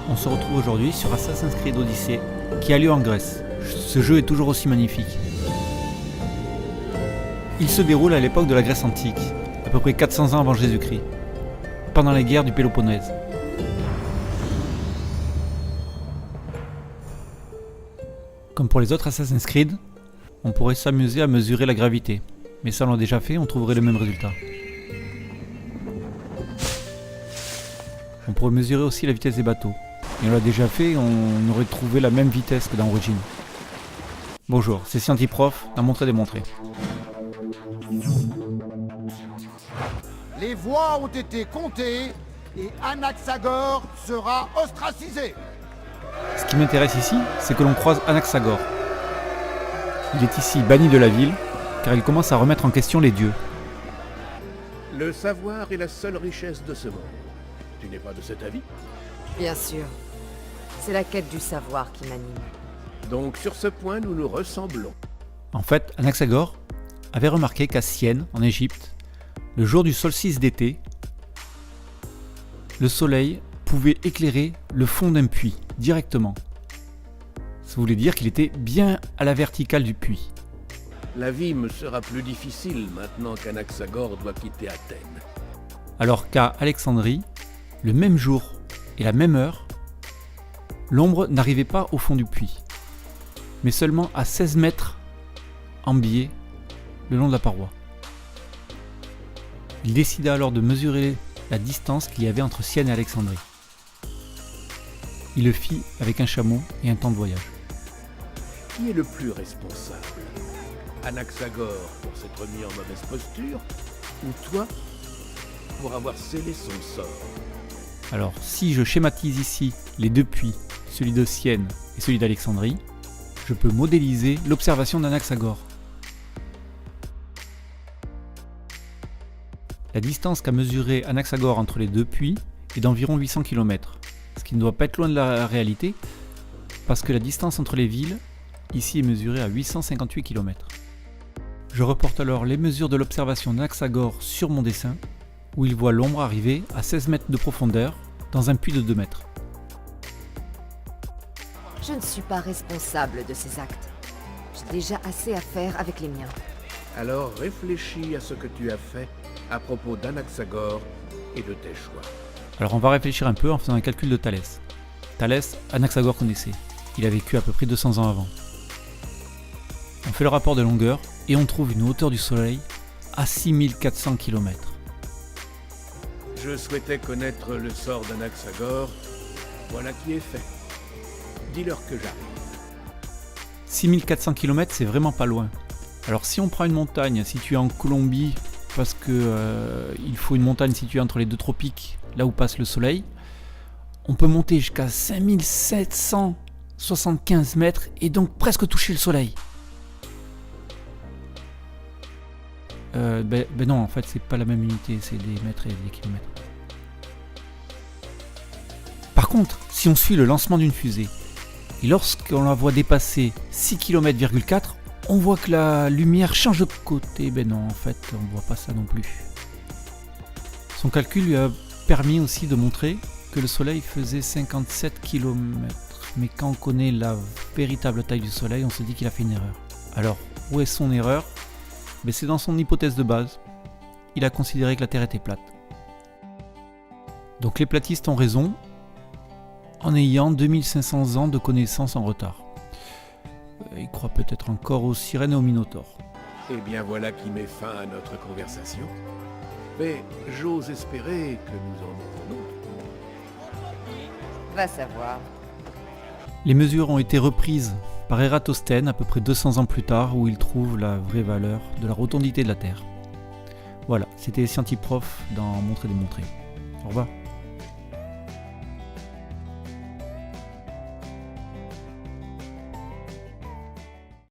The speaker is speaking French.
On se retrouve aujourd'hui sur Assassin's Creed Odyssey, qui a lieu en Grèce. Ce jeu est toujours aussi magnifique. Il se déroule à l'époque de la Grèce antique, à peu près 400 ans avant Jésus-Christ, pendant les guerres du Péloponnèse. Comme pour les autres Assassin's Creed, on pourrait s'amuser à mesurer la gravité, mais ça on l'a déjà fait, on trouverait le même résultat. On pourrait mesurer aussi la vitesse des bateaux, et on l'a déjà fait, on aurait trouvé la même vitesse que dans Origin. Bonjour, c'est Scientiprof, dans Montrer Démontrer. Les voix ont été comptées et Anaxagore sera ostracisé. Ce qui m'intéresse ici, c'est que l'on croise Anaxagore. Il est ici banni de la ville, car il commence à remettre en question les dieux. Le savoir est la seule richesse de ce monde. Tu n'es pas de cet avis? Bien sûr. C'est la quête du savoir qui m'anime. Donc sur ce point, nous nous ressemblons. En fait, Anaxagore avait remarqué qu'à Syène, en Égypte, le jour du solstice d'été, le soleil pouvait éclairer le fond d'un puits directement. Ça voulait dire qu'il était bien à la verticale du puits. La vie me sera plus difficile maintenant qu'Anaxagore doit quitter Athènes. Alors qu'à Alexandrie, le même jour et la même heure, l'ombre n'arrivait pas au fond du puits, mais seulement à 16 mètres en biais le long de la paroi. Il décida alors de mesurer la distance qu'il y avait entre Syène et Alexandrie. Il le fit avec un chameau et un temps de voyage. Qui est le plus responsable? Anaxagore pour s'être mis en mauvaise posture, ou toi pour avoir scellé son sort? Alors, si je schématise ici les deux puits, celui de Syène et celui d'Alexandrie, je peux modéliser l'observation d'Anaxagore. La distance qu'a mesuré Anaxagore entre les deux puits est d'environ 800 km, ce qui ne doit pas être loin de la réalité, parce que la distance entre les villes, ici est mesurée à 858 km. Je reporte alors les mesures de l'observation d'Anaxagore sur mon dessin, où il voit l'ombre arriver à 16 mètres de profondeur dans un puits de 2 mètres. Je ne suis pas responsable de ces actes. J'ai déjà assez à faire avec les miens. Alors réfléchis à ce que tu as fait à propos d'Anaxagore et de tes choix. Alors on va réfléchir un peu en faisant un calcul de Thalès. Thalès, Anaxagore connaissait. Il a vécu à peu près 200 ans avant. On fait le rapport de longueur et on trouve une hauteur du soleil à 6400 km. Je souhaitais connaître le sort d'Anaxagore. Voilà qui est fait. Dis-leur que j'arrive. 6400 km, c'est vraiment pas loin. Alors si on prend une montagne située en Colombie, parce que il faut une montagne située entre les deux tropiques, là où passe le soleil, on peut monter jusqu'à 5775 mètres et donc presque toucher le soleil. Non, en fait, c'est pas la même unité, c'est des mètres et des kilomètres. Par contre, si on suit le lancement d'une fusée, et lorsqu'on la voit dépasser 6 km,4 km, on voit que la lumière change de côté. Ben non, en fait, on voit pas ça non plus. Son calcul lui a permis aussi de montrer que le soleil faisait 57 km. Mais quand on connaît la véritable taille du soleil, on se dit qu'il a fait une erreur. Alors, où est son erreur? C'est dans son hypothèse de base. Il a considéré que la Terre était plate. Donc les platistes ont raison en ayant 2500 ans de connaissances en retard. Ils croient peut-être encore aux sirènes et aux minotaures. Eh bien voilà qui met fin à notre conversation. Mais j'ose espérer que nous en aurons d'autres. Va savoir. Les mesures ont été reprises par Ératosthène à peu près 200 ans plus tard, où il trouve la vraie valeur de la rotondité de la Terre. Voilà, c'était Scientiprof dans Montrer Démontrer. Au revoir.